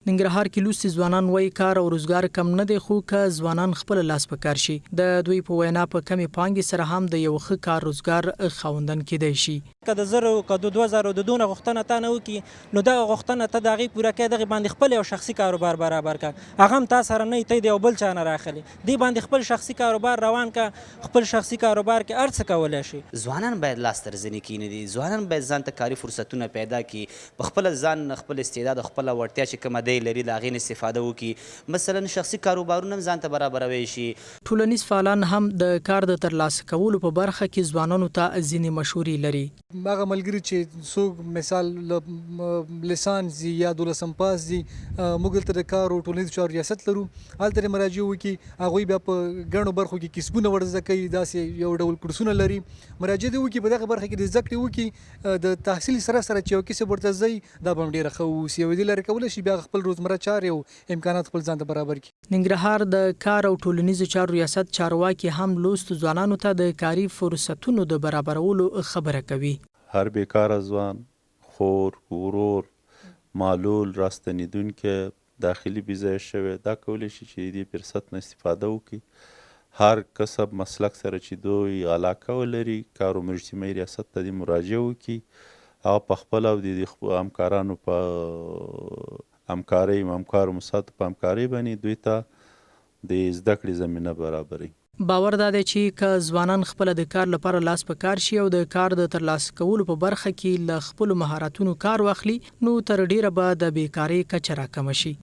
ننګرهار کې لوستي ځوانان وایي کار او روزګار کم نه دی، خو که ځوانان خپل لاس په کار شي د دوی په وینا په کمې پانګې سره هم د یو ښه کار روزګار خاوندان کېدای شي. که د 1000 که د 2000 د دونه غوښتنه تا نه وکړي نو دغه غوښتنه ته د هغې پوره کوې، دغې باندې خپل یو شخصي کاروبار برابر کړه. هغه هم تا سره نه ته د یو بل چا نه راخلي، دې باندې خپل شخصي کاروبار روان کړه. خپل شخصي کاروبار کې هر څه کولی شي. ځوانان باید لاس تر زنې کښېني، ځوانان باید ځان ته کاري فرصتونه پیدا کړي، په خپله ځان خپل استعداد او خپله وړتیا چې کومه دی لري د هغې نه استفاده وکړي، مثلا شخصي کاروبارونه هم ځان ته برابروی شي. ټولنیز فعالان هم د کار د ترلاسه کولو په برخه کې ځوانانو ته ځینې مشورې لري. هغه ملګري چې څوک مثال لیسانس دي یا 12 پاس دي، موږ دلته د کار او ټولنیزو چارو ریاست لرو، هلته مراجعه وکړي، هغوی بیا په ګڼو برخو کې کسبونه ور زده کوي، داسې یو ډول کورسونه لري، مراجعه دې وکړي، په دغه برخه کې د زده کړې وکړي، د تحصیل سره سره چې یو کسب ورته ځي دا به هم ډېره ښه اوسي، یوې دې لارې کولی شي بیا خپل روزمره چارې او امکانات خپل ځان ته برابر کړي. ننګرهار د کار او ټولنیزو چارو ریاست چارواکي هم لوستو ځوانانو ته د کاري فرصتونو د برابرولو خبره کوي. هر بیکاره ځوان، خور، ورور، معلول، راستنیدونکی، داخلي ویزه شوی، دا کولی شي چې دې فرصت نه استفاده وکړي. هر کسب مسلک سره چې دوی علاقه ولري، کار او اجتماعي ریاست ته دې مراجعه وکړي، هغه په خپله او د همکارانو په همکارۍ همکارو مساتو په همکارۍ باندې دوی ته د زده کړې زمینه برابروي. باور دا دی چې که ځوانان خپله د کار لپاره لاس په کار شي او د کار د ترلاسه کولو په برخه کې له خپلو مهارتونو کار واخلي، نو تر ډیره به د بیکارۍ کچه راکمه شي.